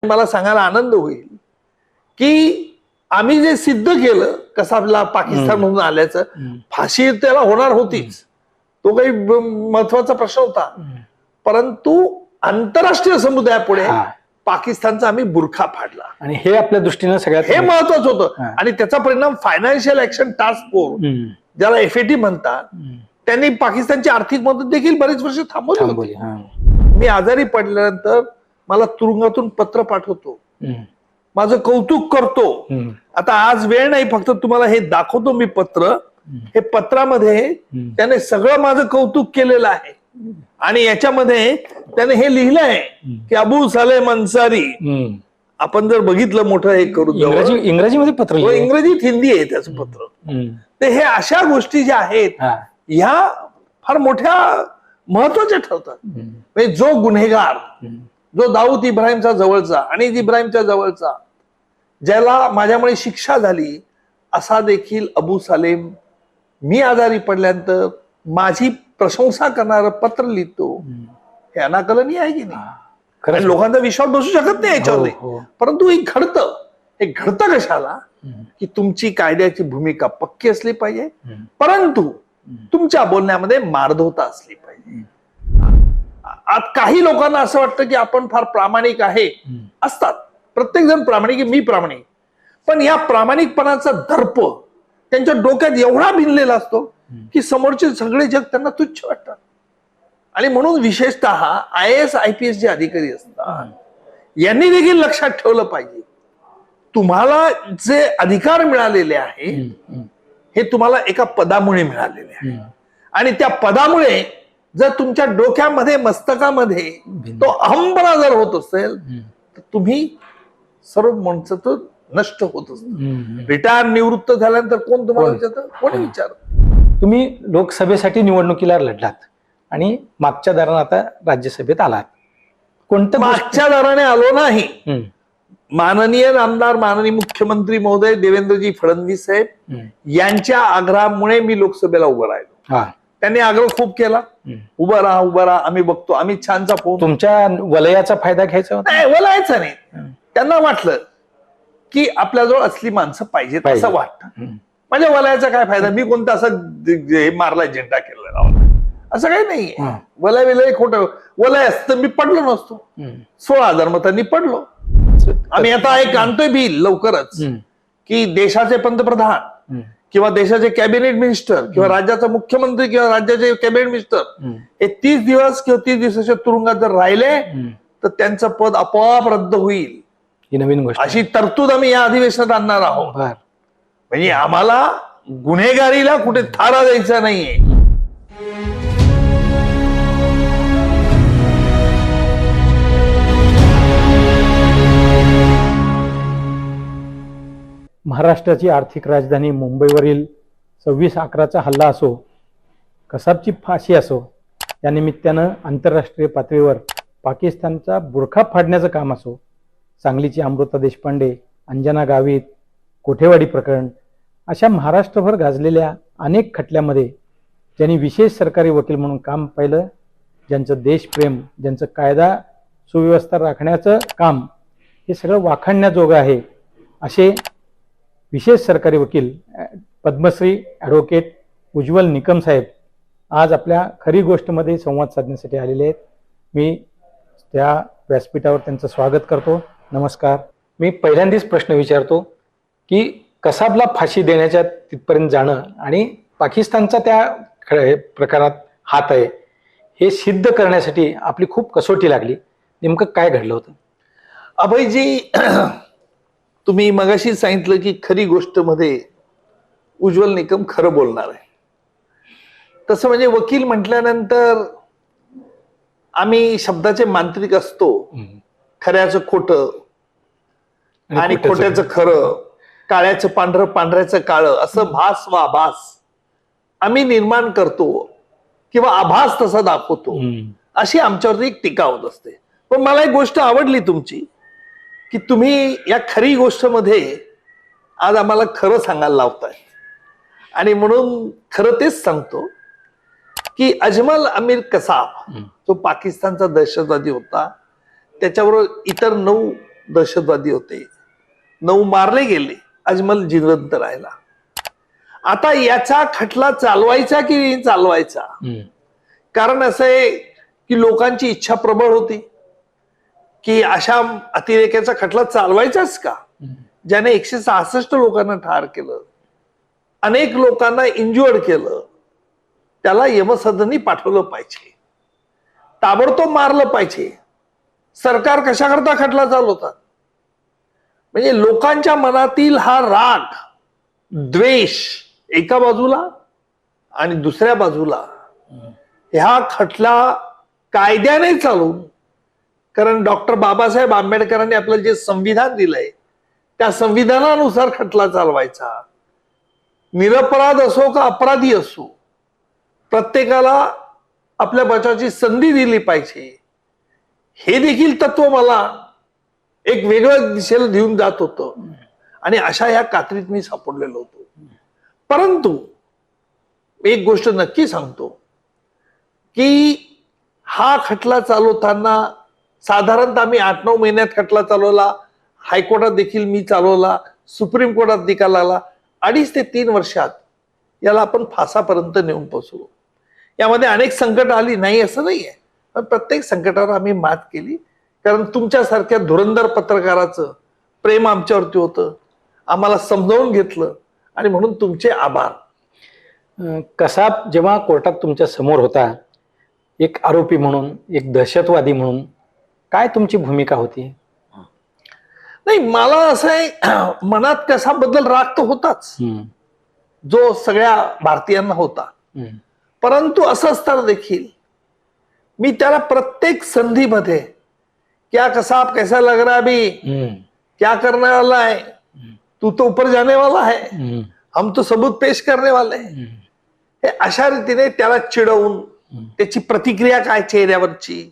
मला सांगायला आनंद होईल की आम्ही जे सिद्ध केलं कसाबला पाकिस्तान म्हणून आल्याचं, फाशी त्याला होणार होतीच, तो काही महत्वाचा प्रश्न होता, परंतु आंतरराष्ट्रीय समुदायापुढे पाकिस्तानचा आम्ही बुरखा फाडला आणि हे आपल्या दृष्टीने सगळ्यात हे महत्वाचं होतं. आणि त्याचा परिणाम फायनान्शियल ऍक्शन टास्क फोर्स, ज्याला FAT म्हणतात, त्यांनी पाकिस्तानची आर्थिक मदत देखील बरेच वर्ष थांबवली. मी आजारी पडल्यानंतर मला तुरुंगातून पत्र पाठवतो, माझं कौतुक करतो. आता आज वेळ नाही, फक्त तुम्हाला हे दाखवतो मी पत्र. हे पत्रामध्ये त्याने सगळं माझं कौतुक केलेलं आहे आणि याच्यामध्ये त्याने हे लिहिलंय की अबू सालेम अन्सारी, आपण जर बघितलं मोठं हे करून इंग्रजीमध्ये पत्र, इंग्रजीत हिंदी आहे त्याचं पत्र. ते हे अशा गोष्टी ज्या आहेत ह्या फार मोठ्या महत्वाच्या ठरतात. म्हणजे जो गुन्हेगार, जो दाऊद इब्राहिमचा जवळचा आणि इब्राहिमच्या जवळचा, ज्याला माझ्यामुळे शिक्षा झाली, असा देखील अबू सालेम मी आजारी पडल्यानंतर माझी प्रशंसा करणारं पत्र लिहितो, हे अनाकलनीय आहे की नाही? लोकांचा विश्वास बसू शकत नाही याच्यामध्ये. परंतु हे घडतं कशाला की तुमची कायद्याची भूमिका पक्की असली पाहिजे, परंतु तुमच्या बोलण्यामध्ये मार्दवता असली पाहिजे. आज काही लोकांना असं वाटतं की आपण फार प्रामाणिक आहे, असतात प्रत्येक जण प्रामाणिक, मी प्रामाणिक, पण या प्रामाणिकपणाचा दर्प त्यांच्या डोक्यात एवढा भिनलेला असतो की समोरचे सगळे जग त्यांना तुच्छ वाटतात. आणि म्हणून विशेषतः IAS IPS जे अधिकारी असतात यांनी देखील लक्षात ठेवलं पाहिजे, तुम्हाला जे अधिकार मिळालेले आहे हे तुम्हाला एका पदामुळे मिळालेले आहे, आणि त्या पदामुळे जर तुमच्या डोक्यामध्ये मस्तकामध्ये तो अहंपणा जर होत असेल तर तुम्ही सर्व माणसं तो नष्ट होत असत. रिटायर निवृत्त झाल्यानंतर कोण तुम्हाला विचारतं? कोणी विचारत? तुम्ही लोकसभेसाठी निवडणुकीला लढलात आणि मागच्या दाराने आता राज्यसभेत आलात. कोणत्या मागच्या दाराने आलो नाही. माननीय आमदार, माननीय मुख्यमंत्री महोदय देवेंद्रजी फडणवीस साहेब यांच्या आग्रहामुळे मी लोकसभेला उभं राहिलो. त्यांनी आग्रह खूप केला, उभं राहा, आम्ही बघतो, आम्ही छानचा फोन. तुमच्या वलयाचा फायदा घ्यायचा होता? वलयाचा नाही. त्यांना वाटलं की आपल्याजवळ असली माणसं पाहिजेत असं वाटतं. माझ्या वलयाचा काय फायदा, मी कोणता असं मारला झेंडा केलेला असं काही नाहीये. वलय विलय खोटं, वलय असतं मी पडलो नसतो. 16,000 मतांनी पडलो. आम्ही आता एक आणतोय बिल लवकरच की देशाचे पंतप्रधान किंवा देशाचे कॅबिनेट मिनिस्टर किंवा राज्याचा मुख्यमंत्री किंवा राज्याचे कॅबिनेट मिनिस्टर हे 30 दिवस किंवा 30 दिवसाच्या तुरुंगात जर राहिले तर त्यांचं पद आपोआप रद्द होईल. ही नवीन गोष्ट, अशी तरतूद आम्ही या अधिवेशनात आणणार आहोत. म्हणजे आम्हाला गुन्हेगारीला कुठे थारा द्यायचा नाहीये. महाराष्ट्राची आर्थिक राजधानी मुंबईवरील 26/11चा हल्ला असो, कसाबची फाशी असो, या निमित्तानं आंतरराष्ट्रीय पातळीवर पाकिस्तानचा बुरखा फाडण्याचं काम असो, सांगलीची अमृता देशपांडे, अंजना गावित, कोठेवाडी प्रकरण, अशा महाराष्ट्रभर गाजलेल्या अनेक खटल्यामध्ये ज्यांनी विशेष सरकारी वकील म्हणून काम पाहिलं, ज्यांचं देशप्रेम, ज्यांचं कायदा सुव्यवस्था राखण्याचं काम, हे सगळं वाखाणण्याजोगं आहे, असे विशेष सरकारी वकील पद्मश्री ॲडव्होकेट उज्ज्वल निकम साहेब आज आपल्या खरी गोष्टमध्ये संवाद साधण्यासाठी आलेले आहेत. मी त्या व्यासपीठावर त्यांचं स्वागत करतो. नमस्कार. मी पहिल्यांदाच प्रश्न विचारतो की कसाबला फाशी देण्याच्या तिथपर्यंत जाणं आणि पाकिस्तानचा त्या प्रकारात हात आहे हे सिद्ध करण्यासाठी आपली खूप कसोटी लागली. नेमकं काय घडलं होतं? अभयजी, तुम्ही मगाशी सांगितलं की खरी गोष्ट मध्ये उज्ज्वल निकम खरं बोलणार आहे. तसं म्हणजे वकील म्हटल्यानंतर आम्ही शब्दाचे मांत्रिक असतो. खऱ्याचं खोटं आणि खोट्याचं खरं, काळ्याचं पांढरं, पांढऱ्याचं काळं, असं भास वा आभास आम्ही निर्माण करतो किंवा आभास तसा दाखवतो, अशी आमच्यावरती एक टीका होत असते. पण मला एक गोष्ट आवडली तुमची की तुम्ही या खरी गोष्ट मध्ये आज आम्हाला खरं सांगायला लावताय. आणि म्हणून खरं तेच सांगतो की अजमल अमीर कसाब जो पाकिस्तानचा दहशतवादी होता, त्याच्याबरोबर इतर 9 दहशतवादी होते, 9 मारले गेले, अजमल जिवंत राहिला. आता याचा खटला चालवायचा की नाही चालवायचा? कारण असं आहे की लोकांची इच्छा प्रबळ होती की अशा अतिरेक्याचा खटला चालवायचाच का, ज्याने 166 लोकांना ठार केलं, अनेक लोकांना इंज्युअर्ड केलं. त्याला यमसदनी पाठवलं पाहिजे, ताबडतोब मारलं पाहिजे. सरकार कशाकरता खटला चालवतात? म्हणजे लोकांच्या मनातील हा राग, द्वेष एका बाजूला आणि दुसऱ्या बाजूला ह्या खटला कायद्याने चालवून, कारण डॉक्टर बाबासाहेब आंबेडकरांनी आपल्याला जे संविधान दिलंय त्या संविधानानुसार खटला चालवायचा. निरपराध असो का अपराधी असो, प्रत्येकाला आपल्या बचावाची संधी दिली पाहिजे. हे देखील तत्व मला एक वेगळ्या दिशेला घेऊन जात होतं आणि अशा या कात्रीत मी सापडलेलो होतो. परंतु एक गोष्ट नक्की सांगतो की हा खटला चालवताना साधारणतः मी 8-9 महिन्यात खटला चालवला, हायकोर्टात देखील मी चालवला, सुप्रीम कोर्टात निकाल आला. 2.5 ते 3 वर्षात याला आपण फासापर्यंत नेऊन पोहोचलो. यामध्ये अनेक संकट आली, नाही असं नाहीये, पण प्रत्येक संकटावर आम्ही मात केली. कारण तुमच्यासारख्या धुरंधर पत्रकाराचं प्रेम आमच्यावरती होतं, आम्हाला समजावून घेतलं आणि म्हणून तुमचे आभार. कसाब जेव्हा कोर्टात तुमच्या समोर होता, एक आरोपी म्हणून, एक दहशतवादी म्हणून, काय तुमची भूमिका होती? नाही, मला असं आहे, मनात कसाबद्दल राग तर होताच, जो सगळ्या भारतीयांना होता. परंतु असं असताना देखील मी त्याला प्रत्येक संधीमध्ये, क्या कसाब कैसा लग रहा है अभी, क्या करने वाला है, तू तो ऊपर जाने वाला है, हम तो सबूत पेश करने वाले हैं, हे अशा रीतीने त्याला चिडवून त्याची प्रतिक्रिया काय चेहऱ्यावरची,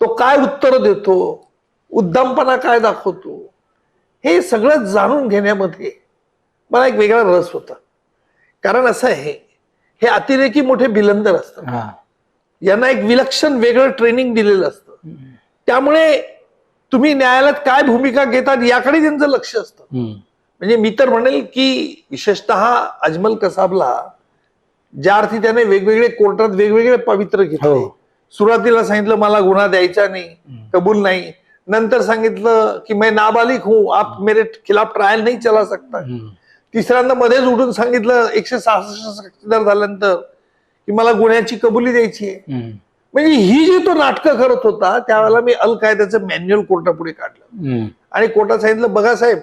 तो काय उत्तर देतो, उद्दामपणा काय दाखवतो, हे सगळं जाणून घेण्यामध्ये मला एक वेगळा रस होता. कारण असं आहे, हे अतिरेकी मोठे भिलंदर असतात, यांना एक विलक्षण वेगळं ट्रेनिंग दिलेलं असतं. त्यामुळे तुम्ही न्यायालयात काय भूमिका घेतात याकडे त्यांचं लक्ष असतं. म्हणजे मी तर म्हणेल की विशेषतः अजमल कसाबला ज्या अर्थी त्याने वेगवेगळे कोर्टात वेगवेगळे पवित्र घेतले. सुरुवातीला सांगितलं मला गुन्हा द्यायचा नाही, कबूल नाही. नंतर सांगितलं की मैं नाबालिग हूं, आप मेरे खिलाफ ट्रायल नहीं चला सकता. तिसऱ्यांदा मध्येच उठून सांगितलं 166 साक्षीदार झाल्यानंतर की मला गुन्ह्याची कबुली द्यायची आहे. म्हणजे ही जी तो नाटकं करत होता, त्यावेळेला मी अल कायद्याचं मॅन्युअल कोर्टापुढे काढलं आणि कोर्टात सांगितलं, बघा साहेब,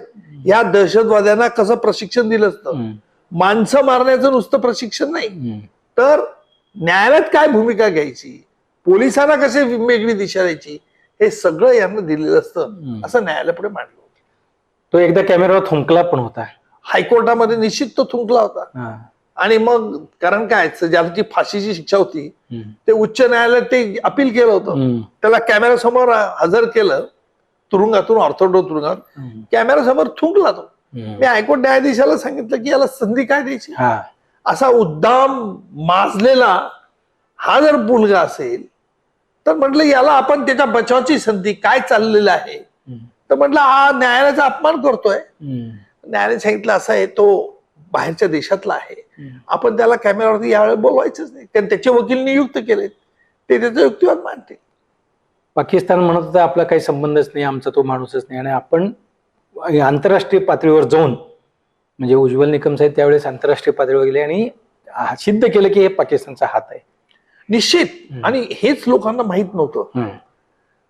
या दहशतवाद्यांना कसं प्रशिक्षण दिलं असतं, माणसं मारण्याचं नुसतं प्रशिक्षण नाही, तर न्यायालयात काय भूमिका घ्यायची, पोलिसांना कसे वेगळी दिशा द्यायची, हे सगळं यांना दिलेलं असतं, असं न्यायालयापुढे मांडलं. तो एकदा कॅमेऱ्यावर थुंकला पण होता, हायकोर्टामध्ये निश्चित तो थुंकला होता. आणि मग कारण काय, ज्याची फाशीची शिक्षा होती ते उच्च न्यायालयात ते अपील केलं होतं, त्याला कॅमेऱ्यासमोर हजर केलं, तुरुंगातून, ऑर्थोडॉक्स तुरुंगात कॅमेऱ्यासमोर थुंकला तो. मी हायकोर्ट न्यायाधीशाला सांगितलं की याला संधी काय द्यायची, असा उद्दाम माजलेला हा जर मुलगा असेल तर म्हटलं याला आपण त्याच्या बचावाची संधी, काय चाललेलं आहे, तर म्हटलं हा न्यायालयाचा अपमान करतोय. न्यायालयाने सांगितलं असं आहे, तो बाहेरच्या देशातला आहे, आपण त्याला कॅमेऱ्यावरती यावेळी बोलवायचंच नाही. त्यांनी त्याचे वकील नियुक्त केले, ते त्याचा युक्तिवाद मांडतील. पाकिस्तान म्हणत होता आपला काही संबंधच नाही, आमचा तो माणूसच नाही, आणि आपण आंतरराष्ट्रीय पातळीवर जाऊन, म्हणजे उज्ज्वल निकम साहेब त्यावेळेस आंतरराष्ट्रीय पातळीवर गेले आणि सिद्ध केलं की हे पाकिस्तानचा हात आहे. निश्चित. आणि हेच लोकांना माहित नव्हतं,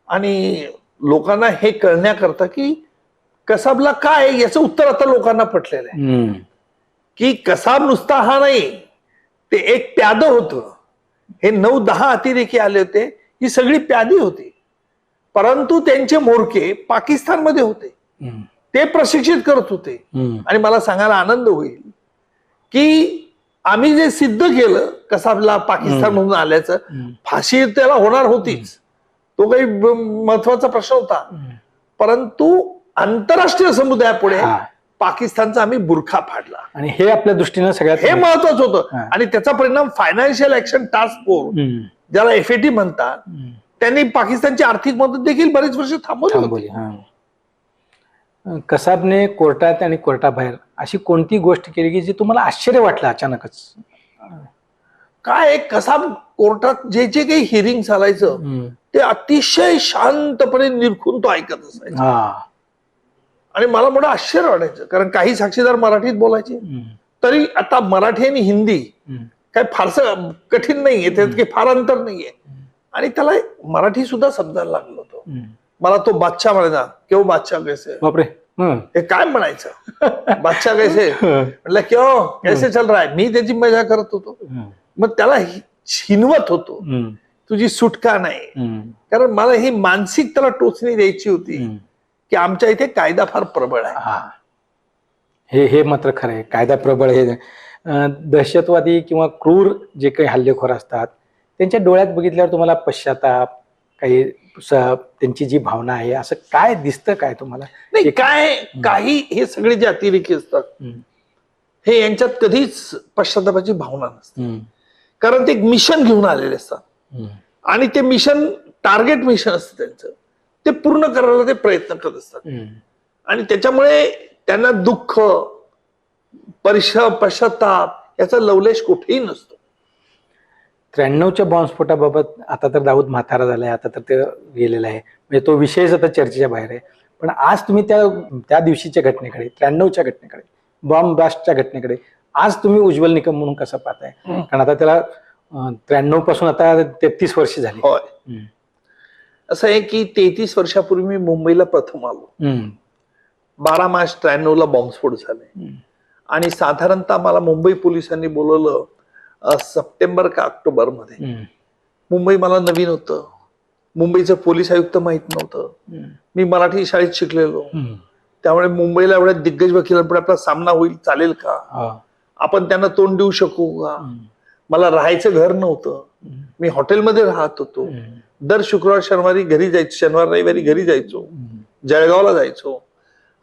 आणि लोकांना हे कळण्याकरता की कसाबला काय, याचं उत्तर आता लोकांना पटलेलं आहे की कसाब नुसता हा नाही, ते एक प्यादं होतं. हे 9-10 अतिरेकी आले होते, ही सगळी प्यादी होती, परंतु त्यांचे मोरके पाकिस्तानमध्ये होते, ते प्रशिक्षित करत होते. आणि मला सांगायला आनंद होईल की आम्ही जे सिद्ध केलं कसाबला पाकिस्तान म्हणून आल्याचं, फाशी त्याला होणार होतीच, तो काही महत्वाचा प्रश्न होता, परंतु आंतरराष्ट्रीय समुदायापुढे पाकिस्तानचा आम्ही बुरखा फाडला, आणि हे आपल्या दृष्टीनं सगळ्यात हे महत्वाचं होतं. आणि त्याचा परिणाम फायनान्शियल ऍक्शन टास्क फोर्स, ज्याला FAT म्हणतात, त्यांनी पाकिस्तानची आर्थिक मदत देखील बरेच वर्ष थांबवली. कसाबने कोर्टात आणि कोर्टाबाहेर अशी कोणती गोष्ट केली की जी तुम्हाला आश्चर्य वाटलं अचानकच? काय कसाब कोर्टात जे जे काही हिअरिंग चालायचं ते अतिशय शांतपणे निरखून तो ऐकत असायचा. आणि मला मोठं आश्चर्य वाटायचं, कारण काही साक्षीदार मराठीत बोलायचे तरी आता मराठी आणि हिंदी काय फारसं कठीण नाहीये, त्यात काही फार अंतर नाहीये. आणि त्याला मराठी सुद्धा समजायला लागलं होतं. मला तो बादशाह म्हणायचा, केव्हा बादशाह कैसे, बापरे हे काय म्हणायचं बादशाह कैसे, म्हटलं केव्हा कैसे चल रहा है, मी त्याची मजा करत होतो. मग त्याला हिनवत होतो, तुझी सुटका नाही. कारण मला ही मानसिक त्याला टोचणी द्यायची होती की आमच्या इथे कायदा फार प्रबळ आहे. हे मात्र खरं आहे, कायदा प्रबळ. हे दहशतवादी किंवा क्रूर जे काही हल्लेखोर असतात त्यांच्या डोळ्यात बघितल्यावर तुम्हाला पश्चाताप, काही त्यांची जी भावना आहे, असं काय दिसतं काय तुम्हाला? नाही काय, काही हे सगळे जे अतिरेकी असतात हे यांच्यात कधीच पश्चातापाची भावना नसते. कारण ते एक मिशन घेऊन आलेले असतात आणि ते मिशन टार्गेट मिशन असतं त्यांचं, ते पूर्ण करायला ते प्रयत्न करत असतात. आणि त्याच्यामुळे त्यांना दुःख, पश्चाताप याचा लवलेश कुठेही नसतो. 93च्या बॉम्बस्फोटाबाबत आता तर दाऊद म्हातारा झालाय, आता तर ते गेलेला आहे, म्हणजे तो विषयच आता चर्चेच्या बाहेर आहे. पण आज तुम्ही त्या दिवशीच्या घटनेकडे, 93च्या घटनेकडे, बॉम्ब ब्लास्टच्या घटनेकडे आज तुम्ही उज्ज्वल निकम म्हणून कसं पाहताय? कारण आता त्याला 93 पासून आता 33 वर्ष झाली. होय, असं आहे की 33 वर्षापूर्वी मी मुंबईला प्रथम आलो. 12 मार्च 93ला बॉम्बस्फोट झाले आणि साधारणतः मला मुंबई पोलिसांनी बोलवलं सप्टेंबर का ऑक्टोबर मध्ये. मुंबई मला नवीन होतं, मुंबईचं पोलीस आयुक्त माहित नव्हतं, मी मराठी शाळेत शिकलेलो, त्यामुळे मुंबईला एवढ्या दिग्गज वकिलांपुढे आपला सामना होईल, चालेल का, आपण त्यांना तोंड देऊ शकू का. मला राहायचं घर नव्हतं, मी हॉटेलमध्ये राहत होतो. दर शुक्रवार शनिवारी घरी जायचो, शनिवार रविवारी घरी जायचो, जळगावला जायचो.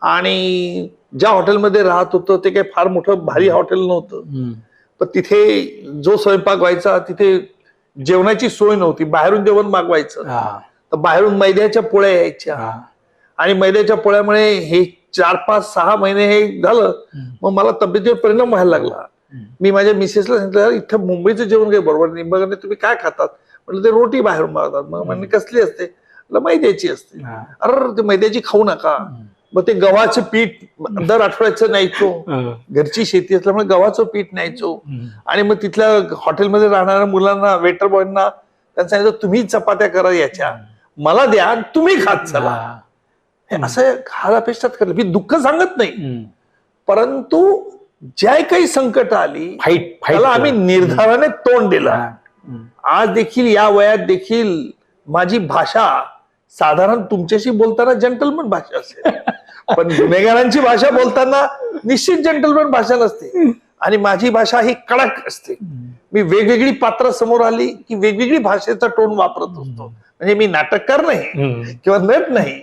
आणि ज्या हॉटेलमध्ये राहत होतो ते काही फार मोठं भारी हॉटेल नव्हतं, पण तिथे जो स्वयंपाक व्हायचा तिथे जेवणाची सोय नव्हती, बाहेरून जेवण मागवायचं. तर बाहेरून मैद्याच्या पोळ्या यायच्या आणि मैद्याच्या पोळ्यामुळे हे 4, 5, 6 महिने हे झालं. मग मला तब्येतीवर परिणाम व्हायला लागला. मी माझ्या मिसेसला सांगितलं, इथं मुंबईचं जेवण काही बरोबर नाही. मग तुम्ही काय खातात, म्हटलं ते रोटी बाहेरून मागतात. मग म्हणजे कसली असते, मैद्याची असते. अरे ते मैद्याची खाऊ नका. मग ते गव्हाचं पीठ दर आठवड्याचं न्यायचो, घरची शेती असल्यामुळे गव्हाचं पीठ न्यायचो. आणि मग तिथल्या हॉटेलमध्ये राहणाऱ्या मुलांना, वेटर बॉयना त्यांना सांगितलं, तुम्ही चपात्या करा, याच्या मला द्या, तुम्ही खात चला. असं खालापेष्टात करलं. मी दुःख सांगत नाही, परंतु ज्या काही संकट आली त्याला आम्ही निर्धाराने तोंड दिलं. आज देखील या वयात देखील माझी भाषा साधारण तुमच्याशी बोलताना जंटलमन भाषा असते, पण गुन्हेगारांची भाषा बोलताना निश्चित जंटलमन भाषा नसते. आणि माझी भाषा ही कडक असते. मी वेगवेगळी पात्र समोर आली की वेगवेगळी भाषेचा टोन वापरत असतो. म्हणजे मी नाटककार नाही किंवा नट नाही,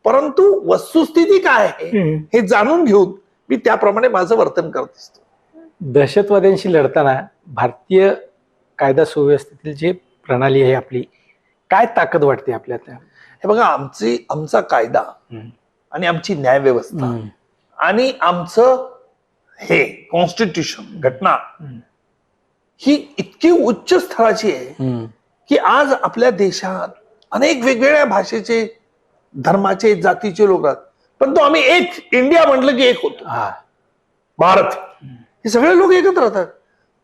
परंतु वस्तुस्थिती काय आहे हे जाणून घेऊन मी त्याप्रमाणे माझं वर्तन करत असतो. दहशतवाद्यांशी लढताना भारतीय कायदा सुव्यवस्थेतील जी प्रणाली आहे आपली, काय ताकद वाटते आपल्याला? हे बघा, आमचा कायदा आणि आमची न्यायव्यवस्था आणि आमचं हे कॉन्स्टिट्यूशन, घटना ही इतकी उच्च स्तराची आहे की आज आपल्या देशात अनेक वेगवेगळ्या भाषेचे, धर्माचे, जातीचे लोक आहेत, पण तो आम्ही एक, इंडिया म्हटलं की एक होतो. भारत, हे सगळे लोक एकत्र राहतात.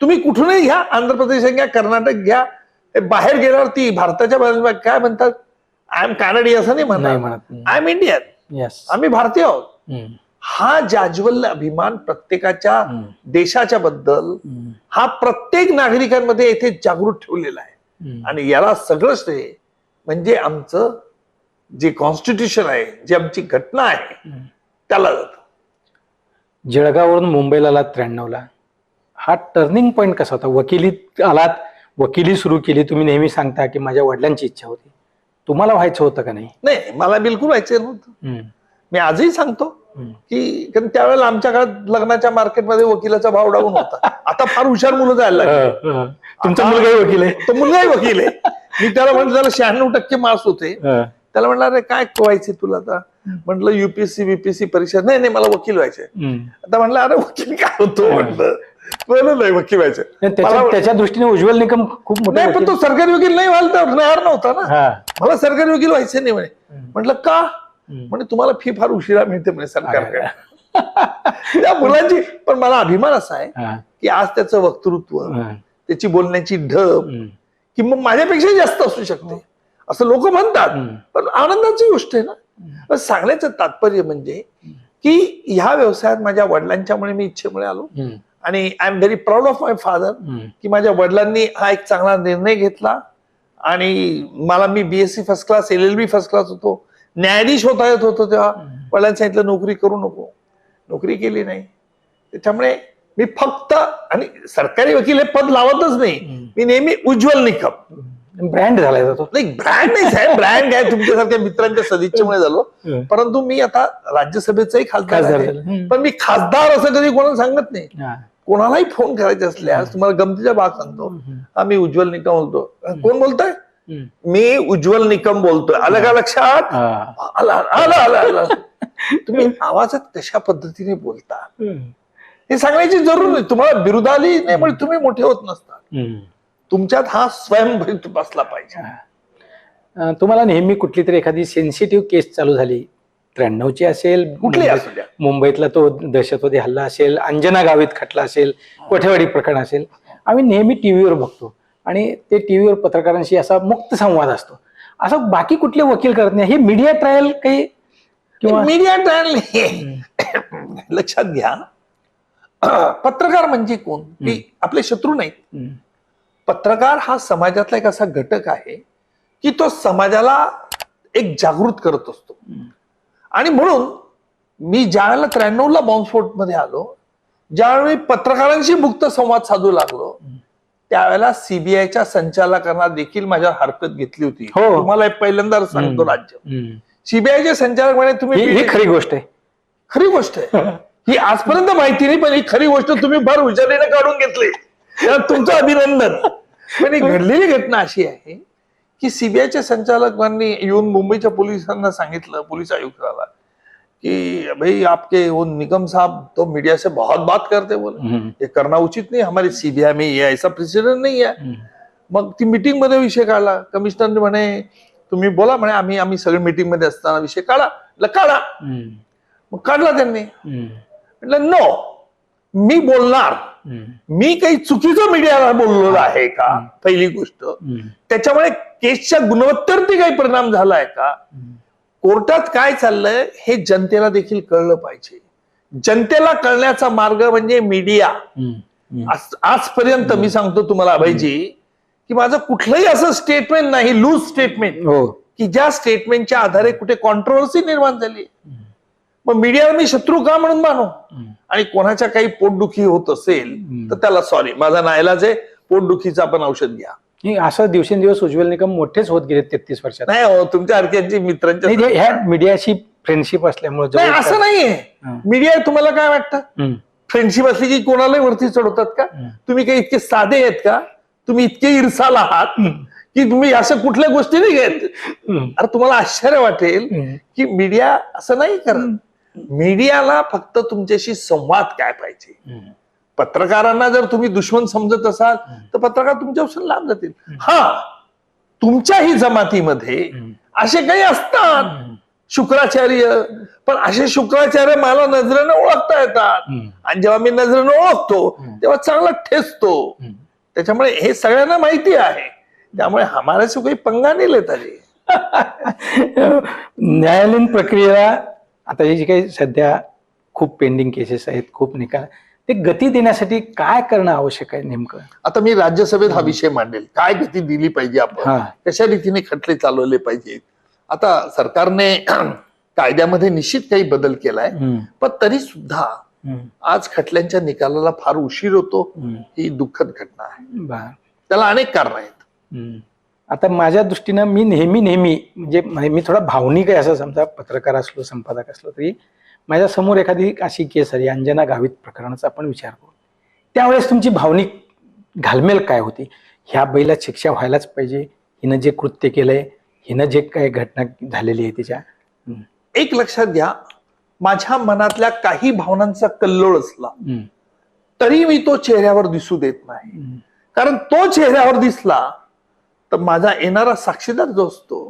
तुम्ही कुठूनही घ्या, आंध्र प्रदेश घ्या, कर्नाटक घ्या, बाहेर गेल्यावरती भारताच्या बाहेर काय म्हणतात, आय एम कानडी असं नाही म्हणत, आय एम इंडियन, आम्ही भारतीय आहोत. हा जाज्वल्य अभिमान प्रत्येकाच्या देशाच्या बद्दल हा प्रत्येक नागरिकांमध्ये येथे जागृत ठेवलेला आहे. आणि याला सगळं श्रेय म्हणजे आमचं जे कॉन्स्टिट्यूशन आहे, जी आमची घटना आहे, त्याला जातं. जळगाववरून मुंबईला आलात 93ला, हा टर्निंग पॉइंट कसा होता? वकिलीत आलात, वकिली सुरू केली. तुम्ही नेहमी सांगता की माझ्या वडिलांची इच्छा होती, तुम्हाला व्हायचं होतं का नाही? नाही, मला बिलकुल व्हायचं नव्हतं. मी आजही सांगतो की कारण त्यावेळेला आमच्या काळात लग्नाच्या मार्केटमध्ये वकिलाचा भाव डाऊन होता. आता फार हुशार मुलं जायला लागले. तुमचा मुलगाही वकील आहे? तो मुलगाही वकील आहे. मी त्याला म्हटलं, त्याला 96% मार्क्स होते. त्याला म्हणलं, अरे काय व्हायचे तुला आता? म्हटलं युपीएससी बीपीएससी परीक्षा नाही मला वकील व्हायचंय. आता म्हटलं अरे वकील काय होतो म्हटलं, बरं नाही वकील व्हायचं. त्याच्या दृष्टीने उज्ज्वल निकम खूप मोठा नाही पण तो सरकारी वकील नाही व्हायला तयार नव्हता ना. मला सरकारी वकील व्हायचं नाही म्हणे. म्हटलं का? म्हणजे तुम्हाला फी फार उशिरा मिळते म्हणे सरकारकडे. त्या मुलांची पण मला अभिमान असा आहे की आज त्याचं वक्तृत्व, त्याची बोलण्याची ढब की मग माझ्यापेक्षा जास्त असू शकते असं लोक म्हणतात. पण आनंदाची गोष्ट आहे ना. सांगण्याचं तात्पर्य म्हणजे की ह्या व्यवसायात माझ्या वडिलांच्यामुळे मी इच्छेमुळे आलो आणि I am very proud of my father की माझ्या वडिलांनी हा एक चांगला निर्णय घेतला आणि मला मी BSc first class LLB first class होतो, न्यायाधीश होता येत होतो तेव्हा वडिलांनी सांगितलं नोकरी करू नको, नोकरी केली नाही. त्याच्यामुळे मी फक्त आणि सरकारी वकील हे पद लावतच नाही, मी नेहमी उज्ज्वल निकम ब्रँड झालाय तो. नाही ब्रँड नाही साहेब, ब्रँड काय तुमच्यासारख्या मित्रांच्या सदिच्छेमुळे झालो. परंतु मी आता राज्यसभेचाही खासदार आहे, पण मी खासदार असं कधी कोणाला सांगत नाही. कोणालाही फोन करायचे असल्यास तुम्हाला गमतीचा भाग सांगतो, हा मी उज्ज्वल निकम बोलतो. कोण बोलतोय? मी उज्ज्वल निकम बोलतोय. आलं का लक्षात? आलं. तुम्ही आवाजात कशा पद्धतीने बोलता हे सांगण्याची जरूर नाही. तुम्हाला बिरुदाली नाही म्हणजे तुम्ही मोठे होत नसतात. तुमच्यात हा स्वयं बसला पाहिजे. तुम्हाला नेहमी कुठली तरी एखादी सेन्सिटिव्ह केस चालू झाली, 93ची असेल, कुठली असू द्या, मुंबईतला तो दहशतवादी हल्ला असेल, अंजना गावित खटला असेल, कोठेवाडी प्रकरण असेल, आम्ही नेहमी टीव्हीवर बघतो आणि ते टीव्हीवर पत्रकारांशी असा मुक्त संवाद असतो. असं बाकी कुठले वकील करत नाही. हे मीडिया ट्रायल काही किंवा मीडिया ट्रायल लक्षात घ्या. पत्रकार म्हणजे कोण? की आपले शत्रू नाहीत. पत्रकार हा समाजातला एक असा घटक आहे की तो समाजाला एक जागृत करत असतो. आणि म्हणून मी ज्यावेळेला 93ला बॉम्बस्फोट मध्ये आलो, ज्यावेळी पत्रकारांशी मुक्त संवाद साधू लागलो, त्यावेळेला सीबीआयच्या संचालकांना देखील माझ्यावर हरकत घेतली होती. तुम्हाला पहिल्यांदा सांगतो, राज्य सीबीआयचे संचालक म्हणे तुम्ही, ही खरी गोष्ट आहे, खरी गोष्ट आहे ही आजपर्यंत माहिती नाही, पण ही खरी गोष्ट तुम्ही फार हुशारीने काढून घेतली, तुमचं अभिनंदन. पण ही घडलेली घटना अशी आहे की सीबीआयच्या संचालकांनी येऊन मुंबईच्या पोलिसांना सांगितलं, पोलीस आयुक्ताला, कि भाई आपके वो निगम साहब तो मीडिया से बहुत बात करते, बोले ये करना उचित नहीं, हमारी सीबीआई में ये ऐसा प्रेसिडेंट नहीं है. मग ती मीटिंग मध्ये विषय काढला. कमिशनरने म्हणे तुम्ही बोला म्हणे, आम्ही सगळे मीटिंग मध्ये असताना विषय काढा. मग काढला त्यांनी. म्हटलं नो, मी बोलणार, मी काही चुकीचं मीडियाला बोललेलं आहे का पहिली गोष्ट. त्याच्यामुळे केसच्या गुणवत्तेवरती काही परिणाम झालाय का, कोर्टात काय चाललंय हे जनतेला देखील कळलं पाहिजे. जनतेला कळण्याचा मार्ग म्हणजे मीडिया. आजपर्यंत मी सांगतो तुम्हाला अभयजी की माझं कुठलंही असं स्टेटमेंट नाही, लूज स्टेटमेंट, की ज्या स्टेटमेंटच्या आधारे कुठे कॉन्ट्रोवर्सी निर्माण झाली. मग मीडियाला मी शत्रू का म्हणून मानू? आणि कोणाच्या काही पोटदुखी होत असेल तर त्याला सॉरी, माझा नाईलाज आहे, पोटदुखीचं आपण औषध घ्या. असं दिवसेंदिवस उज्ज्वल निकम मोठेच होत गेले 33 वर्षात. नाही हो, तुमच्या अर्ध्यांची मित्रांच्या ह्या मीडियाशी फ्रेंडशिप असल्यामुळे. नाही असं नाहीये. मीडिया तुम्हाला काय वाटतं फ्रेंडशिप असली की कोणालाही वरती चढवतात का? तुम्ही काही इतके साधे आहेत का? तुम्ही इतके इरसाल आहात की तुम्ही असं कुठल्या गोष्टी नाही घेत? अरे तुम्हाला आश्चर्य वाटेल की मीडिया असं नाही करत. मीडियाला फक्त तुमच्याशी संवाद काय पाहिजे. पत्रकारांना जर तुम्ही दुश्मन समजत असाल तर पत्रकार तुमच्यापासून लांब जातील. हा, तुमच्याही जमातीमध्ये असे काही असतात शुक्राचार्य, पण असे शुक्राचार्य मला नजरेनं ओळखता येतात. आणि जेव्हा मी नजरेनं ओळखतो तेव्हा चांगला ठेचतो. त्याच्यामुळे हे सगळ्यांना माहिती आहे. त्यामुळे हमारे से कोई पंगा नाही लेता. न्यायालयीन प्रक्रियेला आता हे जे काही सध्या खूप पेंडिंग केसेस आहेत, खूप निकाल, ते गती देण्यासाठी काय करणं आवश्यक आहे नेमकं? आता मी राज्यसभेत हा विषय मांडेल, काय गती दिली पाहिजे, आपण कशा रीतीने खटले चालवले पाहिजेत. आता सरकारने कायद्यामध्ये निश्चित काही बदल केलाय, पण तरी सुद्धा आज खटल्यांच्या निकालाला फार उशीर होतो. ही दुःखद घटना आहे. त्याला अनेक कारण आहेत. आता माझ्या दृष्टीनं मी नेहमी म्हणजे मी थोडा भावनिक आहे असं समजा, पत्रकार असलो, संपादक असलो तरी माझ्या समोर एखादी अशी केस आली, अंजना गावित प्रकरणाचा आपण विचार करू, त्यावेळेस तुमची भावनिक घालमेल काय होती? ह्या बैला शिक्षा व्हायलाच पाहिजे, हिनं जे कृत्य केलंय, हिनं जे काय घटना झालेली आहे त्याच्या. एक लक्षात घ्या, माझ्या मनातल्या काही भावनांचा कल्लोळ असला तरी मी तो चेहऱ्यावर दिसू देत नाही. कारण तो चेहऱ्यावर दिसला तर माझा येणारा साक्षीदार जो असतो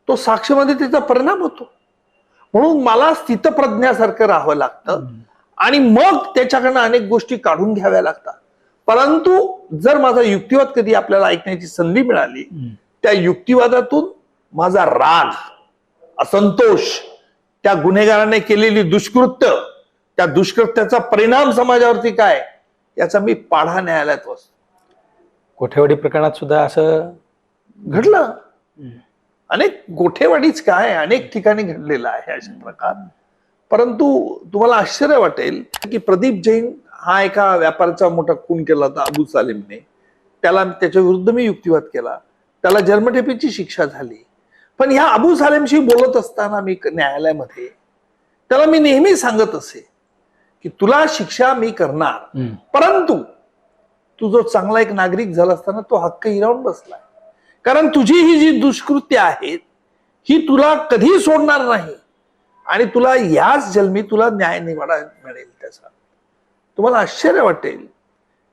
तो साक्षीमध्ये त्याचा परिणाम होतो. म्हणून मला स्थितप्रज्ञासारखं राहावं लागतं आणि मग त्याच्याकडनं अनेक गोष्टी काढून घ्याव्या लागतात. परंतु जर माझा युक्तिवाद कधी आपल्याला ऐकण्याची संधी मिळाली, त्या युक्तिवादातून माझा राग, असंतोष, त्या गुन्हेगाराने केलेली दुष्कृत्य, त्या दुष्कृत्याचा परिणाम समाजावरती काय याचा मी पाढा न्यायालयात वाचतो. कोठेवाडी प्रकरणात सुद्धा असं घडलं. अनेक गोठेवाडीच काय अनेक ठिकाणी घडलेला आहे अशा प्रकार. परंतु तुम्हाला आश्चर्य वाटेल की प्रदीप जैन हा एका व्यापाऱ्याचा मोठा खून केला होता अबू सालेमने. त्याच्या विरुद्ध मी युक्तिवाद केला, त्याला जन्मठेपेची शिक्षा झाली. पण ह्या अबू सालेमशी बोलत असताना मी न्यायालयामध्ये त्याला मी नेहमी सांगत असे की तुला शिक्षा मी करणार, परंतु तू जो चांगला एक नागरिक झाला असताना तो हक्क हिरावून बसलाय. कारण तुझी ही जी दुष्कृत्य आहेत ही तुला कधी सोडणार नाही आणि तुला याच जन्मी तुला न्याय निवाडा मिळेल. त्याचा तुम्हाला आश्चर्य वाटेल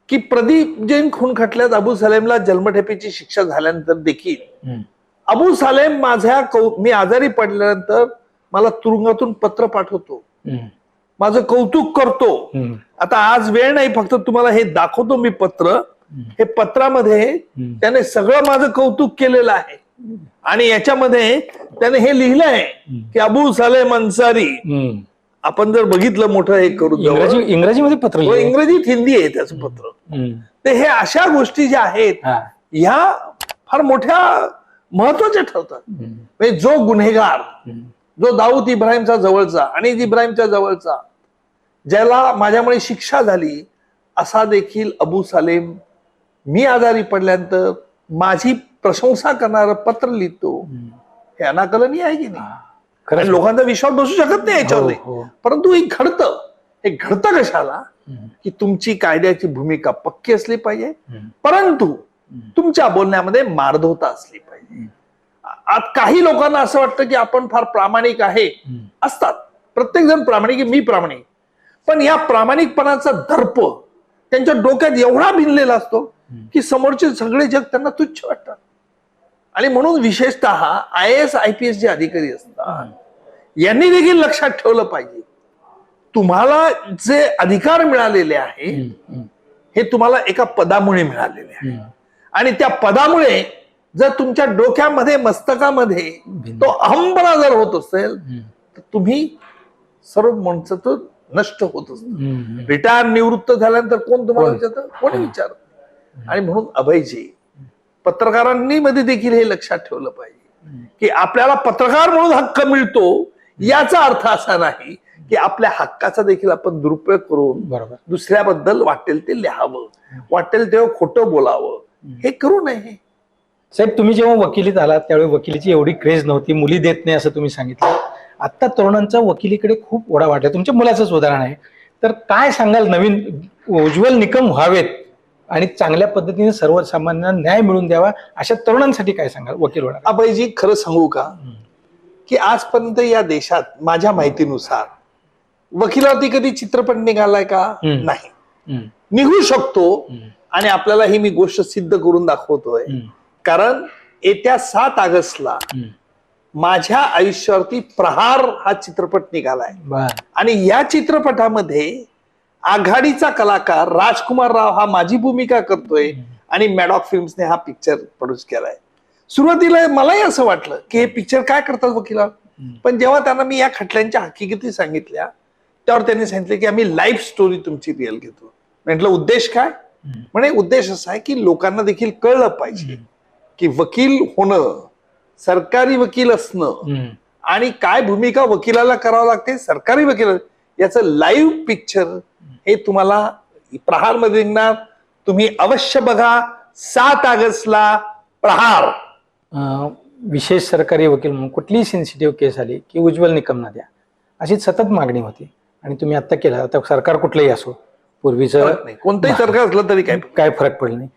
की प्रदीप जैन खून खटल्यात अबू सालेमला जन्मठेपेची शिक्षा झाल्यानंतर देखील अबू सालेम मी आजारी पडल्यानंतर मला तुरुंगातून पत्र पाठवतो, माझं कौतुक करतो. आता आज वेळ नाही, फक्त तुम्हाला हे दाखवतो मी पत्र. हे पत्रामध्ये त्याने सगळं माझं कौतुक केलेलं आहे आणि याच्यामध्ये त्याने हे लिहिलं आहे की अबू सालेम अन्सारी. आपण जर बघितलं मोठं हे करू, इंग्रजीमध्ये पत्र, इंग्रजीत हिंदी आहे त्याचं पत्र. ते हे अशा गोष्टी ज्या आहेत ह्या फार मोठ्या महत्वाच्या ठरतात. म्हणजे जो गुन्हेगार, जो दाऊद इब्राहिमचा जवळचा आणि इब्राहिमच्या जवळचा, ज्याला माझ्यामुळे शिक्षा झाली, असा देखील अबू सालेम मी आजारी पडल्यानंतर माझी प्रशंसा करणारं पत्र लिहितो. हे अनाकलनीय आहे की नाही? लोकांचा विश्वास बसू शकत नाही याच्यावर. परंतु हे घडतं कशाला की तुमची कायद्याची भूमिका पक्की असली पाहिजे, परंतु तुमच्या बोलण्यामध्ये मार्दवता असली पाहिजे. काही लोकांना असं वाटतं की आपण फार प्रामाणिक आहे. असतात, प्रत्येक जण प्रामाणिक, मी प्रामाणिक, पण या प्रामाणिकपणाचा दर्प त्यांच्या डोक्यात एवढा भिनलेला असतो की समोरचे सगळे जग त्यांना तुच्छ वाटतात. आणि म्हणून विशेषतः IAS IPS जे अधिकारी असतात यांनी देखील लक्षात ठेवलं पाहिजे, तुम्हाला जे अधिकार मिळालेले आहे हे तुम्हाला एका पदामुळे मिळालेले आहे आणि त्या पदामुळे जर तुमच्या डोक्यामध्ये, मस्तकामध्ये तो अहंपणा जर होत असेल तर तुम्ही सर्व माणसातून नष्ट होत असत. रिटायर निवृत्त झाल्यानंतर कोण तुम्हाला विचारतं? कोणी विचारत. आणि म्हणून अभयजी, पत्रकारांनी मध्ये देखील हे लक्षात ठेवलं पाहिजे की आपल्याला पत्रकार म्हणून हक्क मिळतो याचा अर्थ असा नाही की आपल्या हक्काचा देखील आपण दुरुपयोग करून दुसऱ्याबद्दल वाटेल ते लिहावं, वाटेल तेव्हा खोटं बोलावं, हे करू नये. साहेब, तुम्ही जेव्हा वकिलीत आलात त्यावेळी वकिलीची एवढी क्रेज नव्हती, मुली देत नाही असं तुम्ही सांगितलं. आता तरुणांचा वकिलीकडे खूप ओढा वाटला. तुमच्या मुलाचंच उदाहरण आहे, तर काय सांगाल? नवीन उज्ज्वल निकम व्हावेत आणि चांगल्या पद्धतीने सर्वसामान्यांना न्याय मिळून द्यावा अशा तरुणांसाठी काय सांगाल वकील होणार? अभयजी, खरं सांगू का की आजपर्यंत या देशात माझ्या माहितीनुसार वकिलावरती कधी चित्रपट निघालाय का? नाही. निघू शकतो आणि आपल्याला ही मी गोष्ट सिद्ध करून दाखवतोय. कारण येत्या 7 ऑगस्टला माझ्या आयुष्यावरती प्रहार हा चित्रपट निघालाय आणि या चित्रपटामध्ये आघाडीचा कलाकार राजकुमार राव हा माझी भूमिका करतोय आणि मॅडॉक फिल्म्सने हा पिक्चर प्रोड्यूस केलाय. सुरुवातीला मलाही असं वाटलं की हे पिक्चर काय करतात वकिला, पण जेव्हा त्यांना मी या खटल्यांच्या हकीकती सांगितल्या त्यावर त्यांनी सांगितलं की आम्ही लाईफ स्टोरी तुमची रिअल घेतो. म्हटलं उद्देश काय? म्हणे उद्देश असा आहे की लोकांना देखील कळलं पाहिजे की वकील होणं, सरकारी वकील असणं आणि काय भूमिका वकिलाला करावं लागते सरकारी वकील, याचं लाईव्ह पिक्चर हे तुम्हाला प्रहार मध्ये निघणार. तुम्ही अवश्य बघा. 7 ऑगस्टला प्रहार. विशेष सरकारी वकील म्हणून कुठलीही सेन्सिटिव्ह केस आली की उज्ज्वल निकमना द्या अशी सतत मागणी होती आणि तुम्ही आता केला. आता सरकार कुठलंही असो, पूर्वीचं कोणतंही सरकार असलं तरी काय फरक पडला नाही.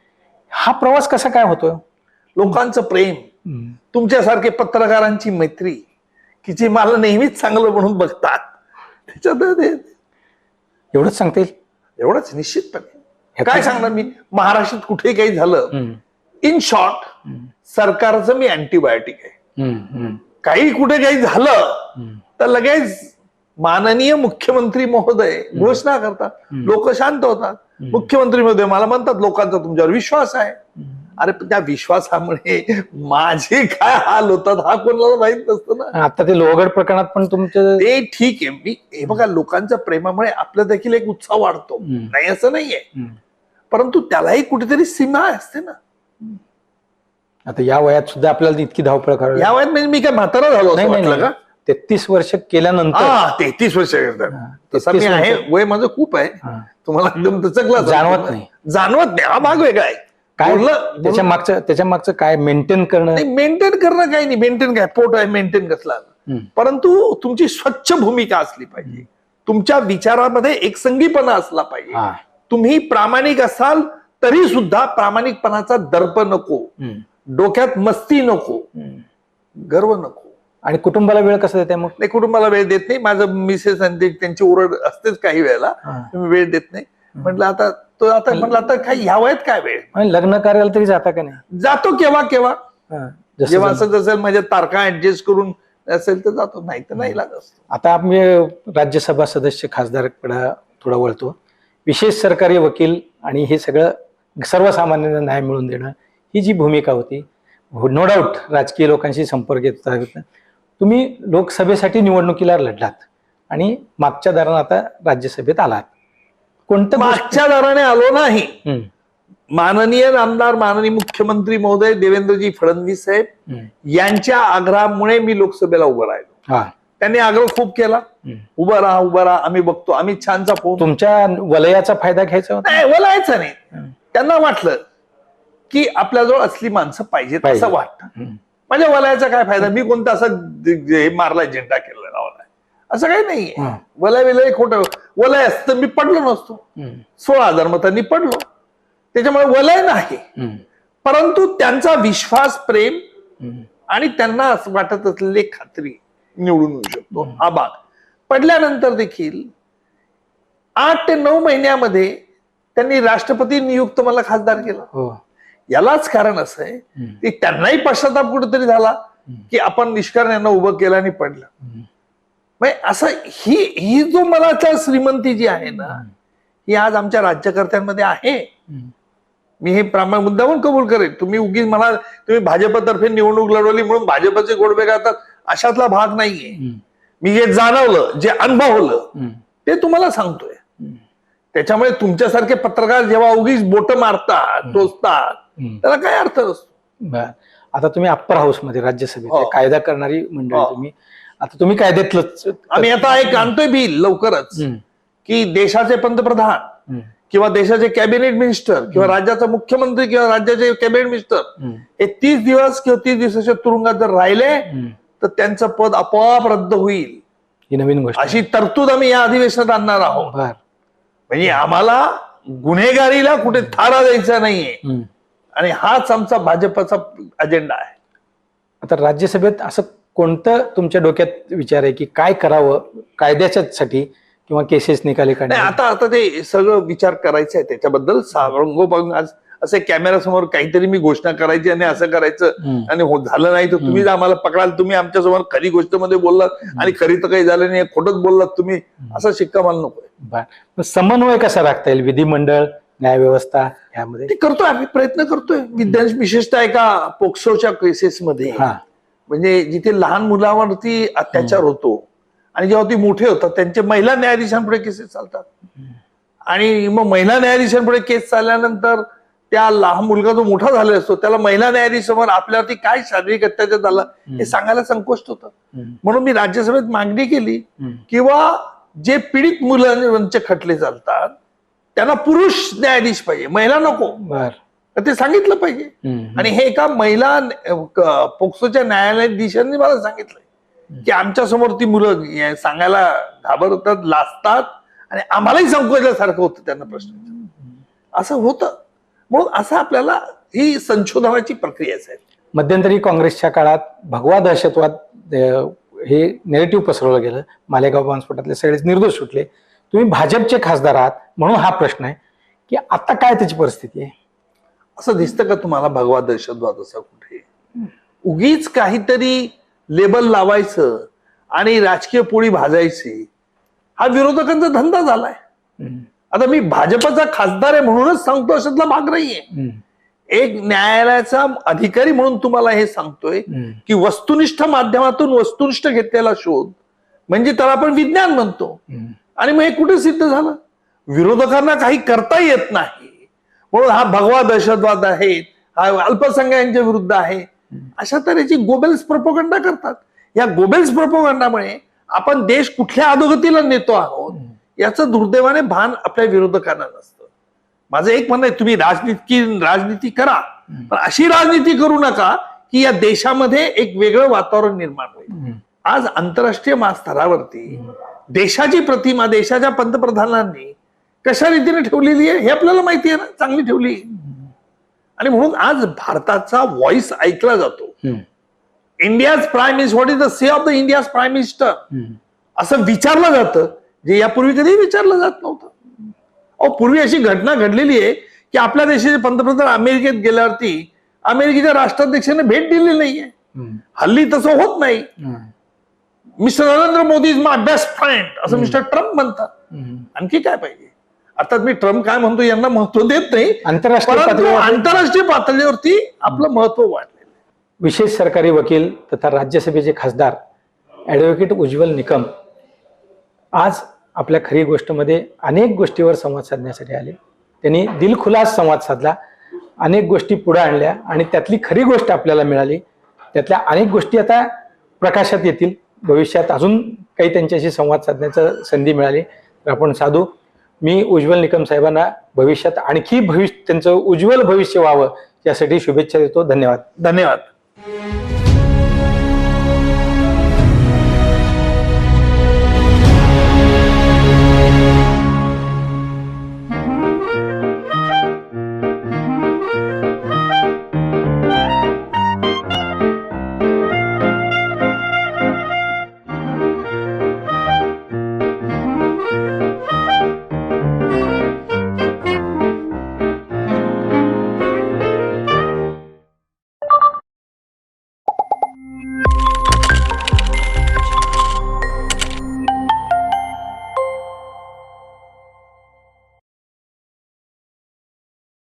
हा प्रवास कसा काय होतोय? लोकांचं प्रेम, तुमच्यासारखे पत्रकारांची मैत्री, की जे मला नेहमीच चांगलं म्हणून बघतात, त्याच्यात एवढंच सांगता येईल? एवढंच निश्चितपणे. काय सांगणार मी, महाराष्ट्रात कुठे काही झालं, इन शॉर्ट सरकारचं मी अँटीबायोटिक आहे. काही कुठे काही झालं तर लगेच माननीय मुख्यमंत्री महोदय घोषणा करतात, लोक शांत होतात. मुख्यमंत्री महोदय मला म्हणतात लोकांचा तुमच्यावर विश्वास आहे. अरे पण त्या विश्वासामुळे माझे काय हाल होतात हा कोणाला माहित नसतं ना. आता ते लोहगड प्रकरणात पण तुमचं ते ठीक आहे, मी हे बघा लोकांच्या प्रेमामुळे आपलं देखील एक उत्साह वाढतो, नाही असं नाहीये, परंतु त्यालाही कुठेतरी सीमा असते ना. आता या वयात सुद्धा आपल्याला इतकी धावपळ करावी? या वयात म्हणजे मी काय म्हातारा झालो असं वाटलं का? 33 वर्ष केल्यानंतर. 33 वर्ष तसं मी आहे, वय माझं खूप आहे, तुम्हाला एकदम दचकला जाणवत नाही. जाणवत नाही, हा भाग वेगळा आहे. काय त्याच्या मागचं काय मेंटेन करणं? मेंटेन करणं काही नाही, मेंटेन काय पोट आहे, मेंटेन कसला, परंतु तुमची स्वच्छ भूमिका असली पाहिजे, तुमच्या विचारामध्ये एकसंगीपणा असला पाहिजे. तुम्ही प्रामाणिक असाल तरी सुद्धा प्रामाणिकपणाचा दर्प नको, डोक्यात मस्ती नको, गर्व नको. आणि कुटुंबाला वेळ कसा देते मग? नाही, कुटुंबाला वेळ देत नाही. माझं मिसेस त्यांची ओरड असतेच काही वेळेला, तुम्ही वेळ देत नाही. म्हटलं आता काय ह्या वयात काय वेळ, लग्न कार्याला तरी जाता का नाही? जातो केव्हा केव्हा, जेव्हा असं असेल माझ्या तारखा ऍडजस्ट करून असेल तर जातो, नाही तर नाही लागत. आता आम्ही राज्यसभा सदस्य खासदारकडे थोडा वळतो. विशेष सरकारी वकील आणि हे सगळं सर्वसामान्यांना न्याय मिळवून देणं ही जी भूमिका होती, नो डाऊट राजकीय लोकांशी संपर्क येत होता. तुम्ही लोकसभेसाठी निवडणुकीला लढलात आणि मागच्या दारानं आता राज्यसभेत आलात. कोणतं मागच्या दाराने आलो नाही, माननीय आमदार माननीय मुख्यमंत्री महोदय देवेंद्रजी फडणवीस साहेब यांच्या आग्रहामुळे मी लोकसभेला उभं राहिलो. त्यांनी आग्रह खूप केला, उभं राहा आम्ही बघतो, आम्ही छानचा फोन. तुमच्या वलयाचा फायदा घ्यायचा होता? नाही, वलयाचा नाही. त्यांना वाटलं की आपल्याजवळ असली माणसं पाहिजेत असं वाटतं. माझ्या वलयाचा काय फायदा, मी कोणता असं मारला झेंडा केलेला लावलाय असं काही नाहीये. वलय खोटं, वलय असतं मी पडलो नसतो, 16,000 मतांनी पडलो, त्याच्यामुळे वलय नाही. परंतु त्यांचा विश्वास, प्रेम आणि त्यांना असं वाटत असलेली खात्री निवडून येऊ शकतो हा भाग. पडल्यानंतर देखील 8 ते 9 महिन्यामध्ये त्यांनी राष्ट्रपती नियुक्त मला खासदार केला. यालाच कारण असं आहे की त्यांनाही पश्चाताप कुठेतरी झाला की आपण निष्कारण यांना उभं केलं आणि पडलं. म्हणजे असं ही जो मनाचा श्रीमंती जी आहे ना, ही आज आमच्या राज्यकर्त्यांमध्ये आहे. मी हे प्रामाणिक मुद्दामून कबूल करेन. तुम्ही उगीच मला तुम्ही भाजपतर्फे निवडणूक लढवली म्हणून भाजपचे गोडवे गातात अशातला भाग नाहीये. मी जे जाणवलं, जे अनुभवलं ते तुम्हाला सांगतोय. त्याच्यामुळे तुमच्यासारखे पत्रकार जेव्हा उगीच बोट मारतात, टोचतात, त्याला काय अर्थ नसतो. आता तुम्ही अप्पर हाऊस मध्ये राज्यसभेत कायदा करणारी मंडळी तुम्ही, आता तुम्ही कायद्यातलंच, आम्ही आता एक आणतोय बिल लवकरच की देशाचे पंतप्रधान किंवा देशाचे कॅबिनेट मिनिस्टर किंवा राज्याचा मुख्यमंत्री किंवा राज्याचे कॅबिनेट मिनिस्टर हे 30 दिवस किंवा 30 दिवसाच्या तुरुंगात जर राहिले तर त्यांचं पद आपोआप रद्द होईल. ही नवीन गोष्ट, अशी तरतूद आम्ही या अधिवेशनात आणणार आहोत. म्हणजे आम्हाला गुन्हेगारीला कुठे थारा द्यायचा नाहीये आणि हाच आमचा भाजपचा अजेंडा आहे. आता राज्यसभेत असं कोणतं तुमच्या डोक्यात विचार आहे की काय करावं कायद्याच्यासाठी किंवा केसेस निकाली काढणे? आता ते सगळं विचार करायचं आहे त्याच्याबद्दल. रंगोपांग आज असे कॅमेरा समोर काहीतरी मी घोषणा करायची आणि असं करायचं आणि झालं नाही तर तुम्ही आम्हाला पकडाल, तुम्ही आमच्या समोर खरी गोष्ट मध्ये बोललात आणि खरी तर काही झालं नाही, खोटच बोललात तुम्ही, असा शिक्का मला नकोय. समन्वय कसा राखता येईल विधिमंडळ न्यायव्यवस्था यामध्ये? ते करतोय आम्ही, प्रयत्न करतोय. विशेषतः एका पोक्सोच्या केसेसमध्ये, म्हणजे जिथे लहान मुलावरती अत्याचार होतो आणि जेव्हा ती मोठे होतात त्यांचे महिला न्यायाधीशांपुढे केसेस चालतात आणि मग महिला न्यायाधीशांपुढे केस चालल्यानंतर त्या लहान मुलगा जो मोठा झालेला असतो त्याला महिला न्यायाधीशासमोर आपल्यावरती काय शारीरिक अत्याचार झाला हे सांगायला संकोच होतं. म्हणून मी राज्यसभेत मागणी केली किंवा जे पीडित मुलांचे खटले चालतात त्यांना पुरुष न्यायाधीश पाहिजे, महिला नको, ते सांगितलं पाहिजे. आणि हे एका महिला पोक्सोच्या न्यायाधीशांनी मला सांगितलंय की आमच्या समोर ती मुलं सांगायला घाबरतात, लाजतात आणि आम्हालाही संकोचल्यासारखं होतं त्यांना प्रश्न. असं होतं. म्हणून असं आपल्याला ही संशोधनाची प्रक्रिया आहे. मध्यंतरी काँग्रेसच्या काळात भगवा दहशतवाद हे नेरेटिव्ह पसरवलं गेलं, मालेगाव बॉम्बस्फोटातले सगळेच निर्दोष सुटले. तुम्ही भाजपचे खासदार आहात म्हणून हा प्रश्न आहे की आता काय त्याची परिस्थिती आहे? असं दिसतं का तुम्हाला भगवा दहशतवाद असा कुठे? उगीच काहीतरी लेबल लावायचं आणि राजकीय पोळी भाजायची हा विरोधकांचा धंदा झालाय. आता मी भाजपचा खासदार आहे म्हणूनच सांगतो अशातला भाग नाहीये. एक न्यायालयाचा अधिकारी म्हणून तुम्हाला हे सांगतोय की वस्तुनिष्ठ माध्यमातून वस्तुनिष्ठ घेतलेला शोध म्हणजे त्याला आपण विज्ञान म्हणतो. आणि मग हे कुठे सिद्ध झालं? विरोधकांना काही करता येत नाही म्हणून हा भगवा दहशतवाद आहे, हा अल्पसंख्याकांच्या विरुद्ध आहे, अशा तऱ्हेची गोबेल्स प्रोपोगंडा करतात. या गोबेल्स प्रोपोगंडामुळे आपण देश कुठल्या अधोगतीला नेतो आहोत याचं दुर्दैवाने भान आपल्या विरोधकांना नसतं. माझं एक म्हणणं आहे, तुम्ही राजनीती करा, पण अशी राजनीती करू नका की या देशामध्ये एक वेगळं वातावरण निर्माण होईल. आज आंतरराष्ट्रीय स्तरावरती देशाची प्रतिमा देशाच्या पंतप्रधानांनी कशा रीतीने ठेवलेली आहे हे आपल्याला माहिती आहे ना, चांगली ठेवली. आणि म्हणून आज भारताचा व्हॉइस ऐकला जातो. India's prime minister, what is the say of the India's prime minister असं विचारलं जातं जे यापूर्वी कधी विचारलं जात नव्हतं. पूर्वी अशी घटना घडलेली आहे की आपल्या देशाचे पंतप्रधान अमेरिकेत गेल्यावरती अमेरिकेच्या राष्ट्राध्यक्षाने भेट दिली नाहीये. हल्ली तसं होत नाही. Mister Narendra Modi is my best friend असं मिस्टर ट्रम्प म्हणतात. आणखी काय पाहिजे? अर्थात मी ट्रम्प काय म्हणतो यांना महत्व देत नाही, आंतरराष्ट्रीय पातळीवरती आपलं महत्व वाढलेलं आहे. विशेष सरकारी वकील तथा राज्यसभेचे खासदार ऍडव्होकेट उज्ज्वल निकम आज आपल्या खरी गोष्टमध्ये अनेक गोष्टीवर संवाद साधण्यासाठी आले. त्यांनी दिलखुलास संवाद साधला, अनेक गोष्टी पुढे आणल्या आणि त्यातली खरी गोष्ट आपल्याला मिळाली. त्यातल्या अनेक गोष्टी आता प्रकाशात येतील. भविष्यात अजून काही त्यांच्याशी संवाद साधण्याची संधी मिळाली तर आपण साधू. मी उज्ज्वल निकम साहेबांना भविष्यात आणखी त्यांचं उज्ज्वल भविष्य व्हावं यासाठी शुभेच्छा देतो. धन्यवाद. धन्यवाद.